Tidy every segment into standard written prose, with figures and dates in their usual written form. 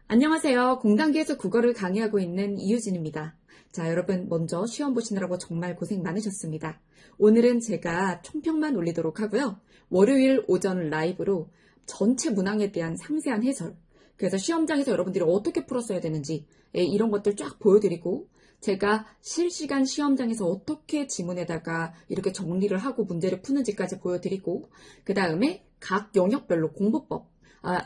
안녕하세요. 공단기에서 국어를 강의하고 있는 이유진입니다. 자, 여러분 먼저 시험 보시느라고 정말 고생 많으셨습니다. 오늘은 제가 총평만 올리도록 하고요. 월요일 오전 라이브로 전체 문항에 대한 상세한 해설, 그래서 시험장에서 여러분들이 어떻게 풀었어야 되는지 이런 것들 쫙 보여드리고, 제가 실시간 시험장에서 어떻게 지문에다가 이렇게 정리를 하고 문제를 푸는지까지 보여드리고, 그 다음에 각 영역별로 공부법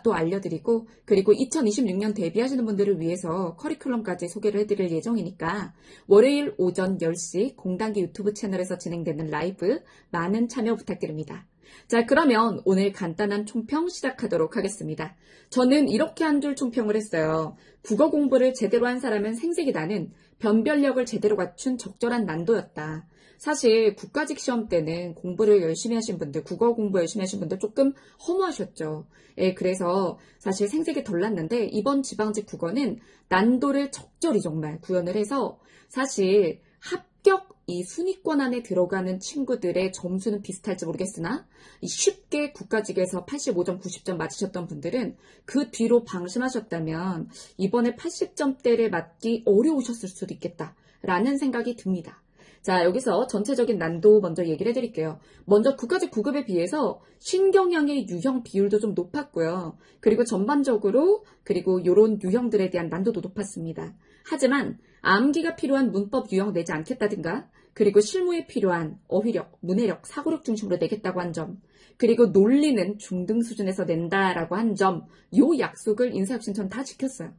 또 알려드리고, 그리고 2026년 데뷔하시는 분들을 위해서 커리큘럼까지 소개를 해드릴 예정이니까 월요일 오전 10시 공단기 유튜브 채널에서 진행되는 라이브 많은 참여 부탁드립니다. 자, 그러면 오늘 간단한 총평 시작하도록 하겠습니다. 저는 이렇게 한 줄 총평을 했어요. 국어 공부를 제대로 한 사람은 생색이 나는 변별력을 제대로 갖춘 적절한 난도였다. 사실 국가직 시험 때는 공부를 열심히 하신 분들, 국어 공부 열심히 하신 분들 조금 허무하셨죠. 그래서 사실 생색이 덜 났는데 이번 지방직 국어는 난도를 적절히 정말 구현을 해서 사실 합격 이 순위권 안에 들어가는 친구들의 점수는 비슷할지 모르겠으나 쉽게 국가직에서 85점, 90점 맞으셨던 분들은 그 뒤로 방심하셨다면 이번에 80점대를 맞기 어려우셨을 수도 있겠다라는 생각이 듭니다. 자, 여기서 전체적인 난도 먼저 얘기를 해드릴게요. 먼저 국가직 9급에 비해서 신경향의 유형 비율도 좀 높았고요. 그리고 전반적으로 요런 유형들에 대한 난도도 높았습니다. 하지만 암기가 필요한 문법 유형 내지 않겠다든가, 그리고 실무에 필요한 어휘력, 문해력, 사고력 중심으로 내겠다고 한 점, 그리고 논리는 중등 수준에서 낸다라고 한 점, 요 약속을 인사혁신처는 다 지켰어요.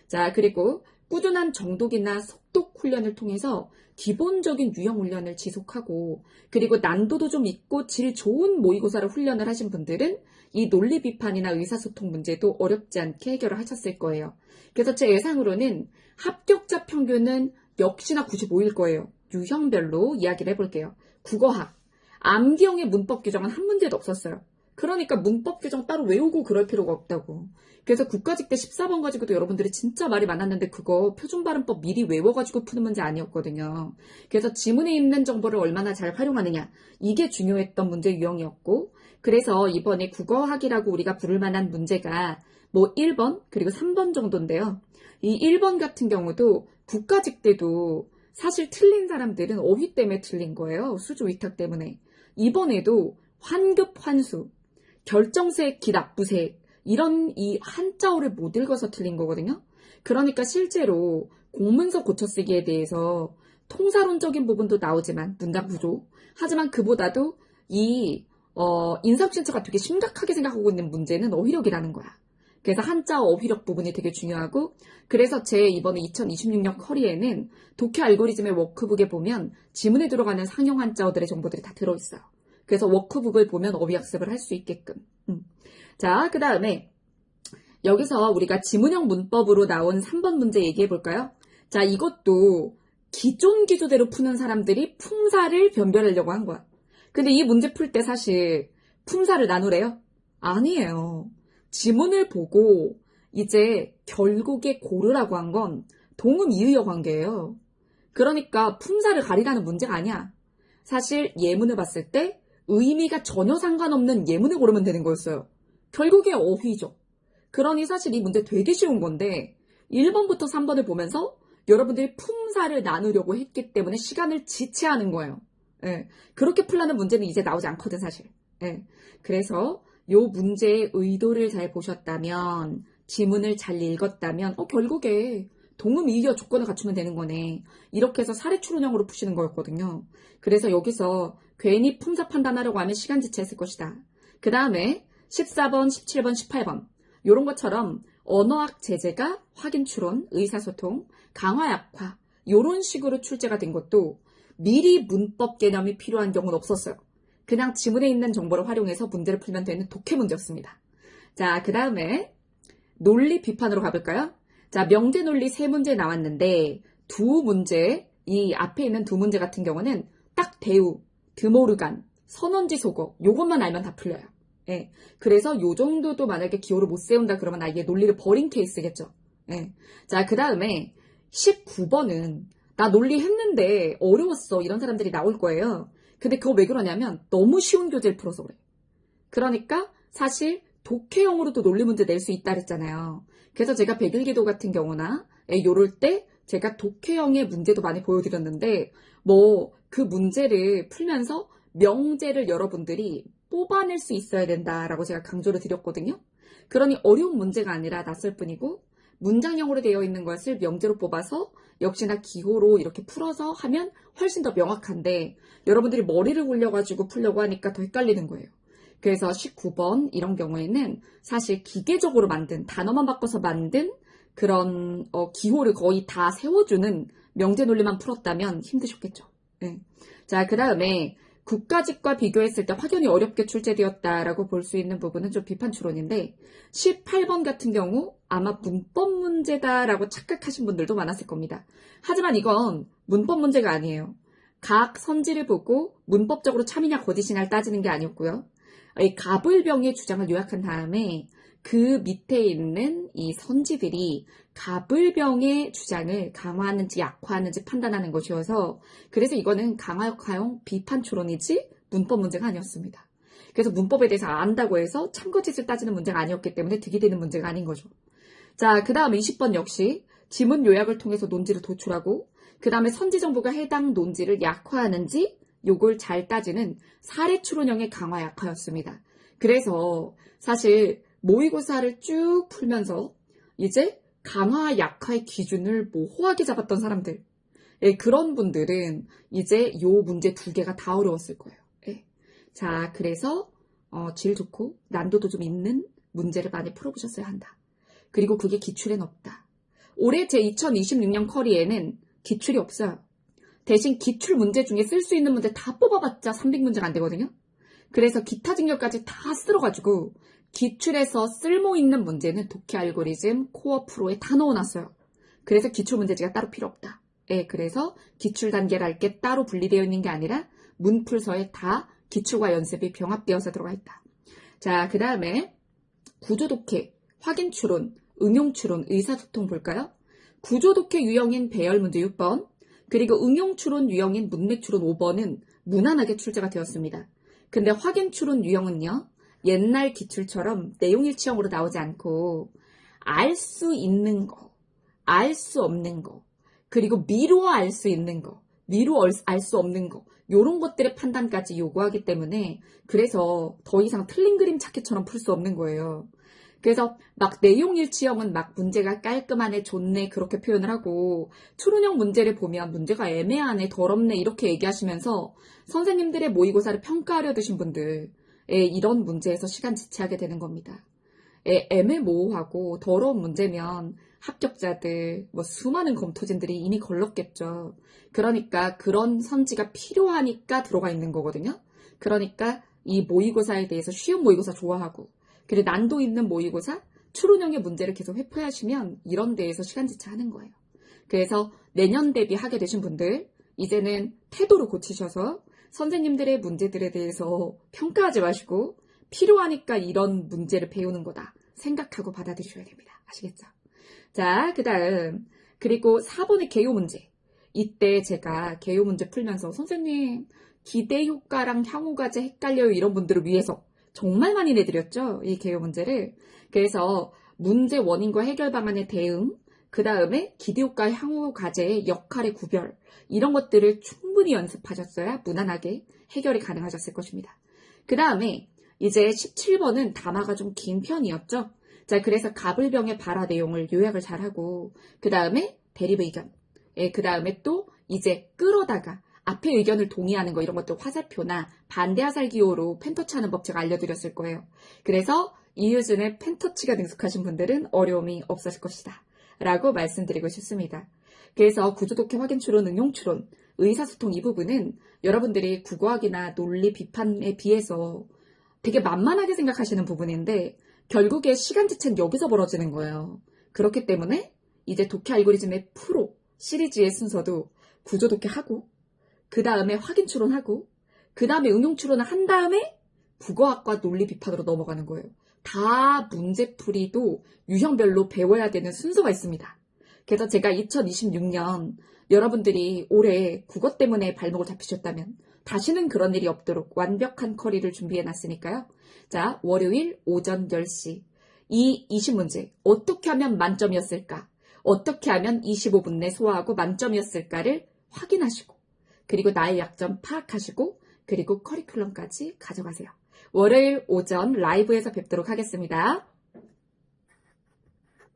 자, 그리고 꾸준한 정독이나 속독 훈련을 통해서 기본적인 유형 훈련을 지속하고, 그리고 난도도 좀 있고 질 좋은 모의고사를 훈련을 하신 분들은 이 논리 비판이나 의사소통 문제도 어렵지 않게 해결을 하셨을 거예요. 그래서 제 예상으로는 합격자 평균은 역시나 95일 거예요. 유형별로 이야기를 해볼게요. 국어학, 암기형의 문법 규정은 한 문제도 없었어요. 그러니까 문법 규정 따로 외우고 그럴 필요가 없다고. 그래서 국가직 때 14번 가지고도 여러분들이 진짜 말이 많았는데 그거 표준발음법 미리 외워가지고 푸는 문제 아니었거든요. 그래서 지문에 있는 정보를 얼마나 잘 활용하느냐, 이게 중요했던 문제 유형이었고, 그래서 이번에 국어학이라고 우리가 부를 만한 문제가 뭐 1번 그리고 3번 정도인데요. 이 1번 같은 경우도 국가직 때도 사실 틀린 사람들은 어휘 때문에 틀린 거예요. 수조 위탁 때문에. 이번에도 환급 환수, 결정색 기납부색, 이런 이 한자어를 못 읽어서 틀린 거거든요. 그러니까 실제로 공문서 고쳐쓰기에 대해서 통사론적인 부분도 나오지만 문장 구조, 하지만 그보다도 이 인사혁신처가 되게 심각하게 생각하고 있는 문제는 어휘력이라는 거야. 그래서 한자 어휘력 부분이 되게 중요하고, 그래서 제 이번에 2026년 커리에는 독해 알고리즘의 워크북에 보면 지문에 들어가는 상용 한자어들의 정보들이 다 들어있어요. 그래서 워크북을 보면 어휘 학습을 할 수 있게끔. 자, 그 다음에 여기서 우리가 지문형 문법으로 나온 3번 문제 얘기해 볼까요? 자, 이것도 기존 기조대로 푸는 사람들이 품사를 변별하려고 한 거야. 근데 이 문제 풀 때 사실 품사를 나누래요? 아니에요. 지문을 보고 이제 결국에 고르라고 한 건 동음 이의어 관계예요. 그러니까 품사를 가리라는 문제가 아니야. 사실 예문을 봤을 때 의미가 전혀 상관없는 예문을 고르면 되는 거였어요. 결국에 어휘죠. 그러니 사실 이 문제 되게 쉬운 건데 1번부터 3번을 보면서 여러분들이 품사를 나누려고 했기 때문에 시간을 지체하는 거예요. 그렇게 풀라는 문제는 이제 나오지 않거든 사실. 그래서 요 문제의 의도를 잘 보셨다면, 지문을 잘 읽었다면 결국에 동음 이의어 조건을 갖추면 되는 거네. 이렇게 해서 사례 추론형으로 푸시는 거였거든요. 그래서 여기서 괜히 품사 판단하려고 하면 시간 지체했을 것이다. 그 다음에 14번, 17번, 18번 요런 것처럼 언어학 제재가 확인 추론, 의사소통, 강화 약화 요런 식으로 출제가 된 것도 미리 문법 개념이 필요한 경우는 없었어요. 그냥 지문에 있는 정보를 활용해서 문제를 풀면 되는 독해 문제였습니다. 자, 그 다음에 논리 비판으로 가볼까요? 자, 명제 논리 3문제 나왔는데 두 문제, 이 앞에 있는 두 문제 같은 경우는 딱 대우, 드모르간, 선원지 속어 요것만 알면 다 풀려요. 그래서 요 정도도 만약에 기호를 못 세운다 그러면 아예 논리를 버린 케이스겠죠. 자, 그 다음에 19번은 나 논리 했는데 어려웠어 이런 사람들이 나올 거예요. 근데 그거 왜 그러냐면 너무 쉬운 교재를 풀어서 그래. 그러니까 사실 독해형으로도 논리 문제 낼 수 있다 그랬잖아요. 그래서 제가 백일기도 같은 경우나 요럴 때 제가 독해형의 문제도 많이 보여드렸는데 그 문제를 풀면서 명제를 여러분들이 뽑아낼 수 있어야 된다라고 제가 강조를 드렸거든요. 그러니 어려운 문제가 아니라 낯설 뿐이고 문장형으로 되어 있는 것을 명제로 뽑아서 역시나 기호로 이렇게 풀어서 하면 훨씬 더 명확한데 여러분들이 머리를 굴려가지고 풀려고 하니까 더 헷갈리는 거예요. 그래서 19번 이런 경우에는 사실 기계적으로 만든 단어만 바꿔서 만든 그런 기호를 거의 다 세워주는 명제 논리만 풀었다면 힘드셨겠죠. 네. 자, 그 다음에 국가직과 비교했을 때 확연히 어렵게 출제되었다라고 볼 수 있는 부분은 좀 비판 추론인데 18번 같은 경우 아마 문법 문제다라고 착각하신 분들도 많았을 겁니다. 하지만 이건 문법 문제가 아니에요. 각 선지를 보고 문법적으로 참이냐 거짓이냐를 따지는 게 아니었고요. 이 가불병의 주장을 요약한 다음에 그 밑에 있는 이 선지들이 가불병의 주장을 강화하는지 약화하는지 판단하는 것이어서 그래서 이거는 강화형 비판 추론이지 문법 문제가 아니었습니다. 그래서 문법에 대해서 안다고 해서 참거짓을 따지는 문제가 아니었기 때문에 득이 되는 문제가 아닌 거죠. 자, 그 다음 20번 역시 지문 요약을 통해서 논지를 도출하고 그 다음에 선지 정보가 해당 논지를 약화하는지 요걸 잘 따지는 사례 추론형의 강화 약화였습니다. 그래서 사실 모의고사를 쭉 풀면서 이제 강화 약화의 기준을 모호하게 잡았던 사람들 그런 분들은 이제 요 문제 두 개가 다 어려웠을 거예요. 자, 그래서 질 좋고 난도도 좀 있는 문제를 많이 풀어보셨어야 한다. 그리고 그게 기출엔 없다. 올해 제 2026년 커리에는 기출이 없어요. 대신 기출 문제 중에 쓸 수 있는 문제 다 뽑아봤자 300문제가 안 되거든요. 그래서 기타 증력까지 다 쓸어가지고 기출에서 쓸모있는 문제는 독해 알고리즘 코어 프로에 다 넣어놨어요. 그래서 기출 문제지가 따로 필요 없다. 그래서 기출 단계랄 게 따로 분리되어 있는 게 아니라 문풀서에 다 기출과 연습이 병합되어서 들어가 있다. 자, 그 다음에 구조독해, 확인추론, 응용추론, 의사소통 볼까요? 구조독해 유형인 배열 문제 6번, 그리고 응용추론 유형인 문맥추론 5번은 무난하게 출제가 되었습니다. 근데 확인추론 유형은요, 옛날 기출처럼 내용일치형으로 나오지 않고 알 수 있는 거, 알 수 없는 거, 그리고 미루어 알 수 있는 거, 미루어 알 수 없는 거 이런 것들의 판단까지 요구하기 때문에 그래서 더 이상 틀린 그림 찾기처럼 풀 수 없는 거예요. 그래서 막 내용일치형은 막 문제가 깔끔하네, 좋네 그렇게 표현을 하고 추론형 문제를 보면 문제가 애매하네, 더럽네 이렇게 얘기하시면서 선생님들의 모의고사를 평가하려 드신 분들 이런 문제에서 시간 지체하게 되는 겁니다. 애매모호하고 더러운 문제면 합격자들, 수많은 검토진들이 이미 걸렀겠죠. 그러니까 그런 선지가 필요하니까 들어가 있는 거거든요. 그러니까 이 모의고사에 대해서 쉬운 모의고사 좋아하고 그리고 난도 있는 모의고사, 추론형의 문제를 계속 회포하시면 이런 데에서 시간 지체하는 거예요. 그래서 내년 대비 하게 되신 분들 이제는 태도를 고치셔서 선생님들의 문제들에 대해서 평가하지 마시고 필요하니까 이런 문제를 배우는 거다 생각하고 받아들이셔야 됩니다. 아시겠죠? 자, 그 다음 그리고 4번의 개요 문제. 이때 제가 개요 문제 풀면서 선생님 기대 효과랑 향후 과제 헷갈려요 이런 분들을 위해서 정말 많이 내드렸죠. 이 개요 문제를. 그래서 문제 원인과 해결 방안의 대응, 그 다음에 기대효과 향후 과제의 역할의 구별 이런 것들을 충분히 연습하셨어야 무난하게 해결이 가능하셨을 것입니다. 그 다음에 이제 17번은 담화가 좀 긴 편이었죠. 자, 그래서 가불병의 발화 내용을 요약을 잘하고 그 다음에 대립 의견, 그 다음에 또 이제 끌어다가 앞에 의견을 동의하는 거 이런 것도 화살표나 반대 화살기호로 펜터치 하는 법 제가 알려드렸을 거예요. 그래서 이유준의 펜터치가 능숙하신 분들은 어려움이 없으실 것이다 라고 말씀드리고 싶습니다. 그래서 구조독해 확인추론, 응용추론, 의사소통 이 부분은 여러분들이 국어학이나 논리 비판에 비해서 되게 만만하게 생각하시는 부분인데 결국에 시간 지체는 여기서 벌어지는 거예요. 그렇기 때문에 이제 독해 알고리즘의 프로 시리즈의 순서도 구조독해하고 그 다음에 확인 추론하고 그 다음에 응용 추론을 한 다음에 국어학과 논리 비판으로 넘어가는 거예요. 다 문제풀이도 유형별로 배워야 되는 순서가 있습니다. 그래서 제가 2026년 여러분들이 올해 국어 때문에 발목을 잡히셨다면 다시는 그런 일이 없도록 완벽한 커리를 준비해 놨으니까요. 자, 월요일 오전 10시. 이 20문제 어떻게 하면 만점이었을까? 어떻게 하면 25분 내 소화하고 만점이었을까를 확인하시고 그리고 나의 약점 파악하시고 그리고 커리큘럼까지 가져가세요. 월요일 오전 라이브에서 뵙도록 하겠습니다.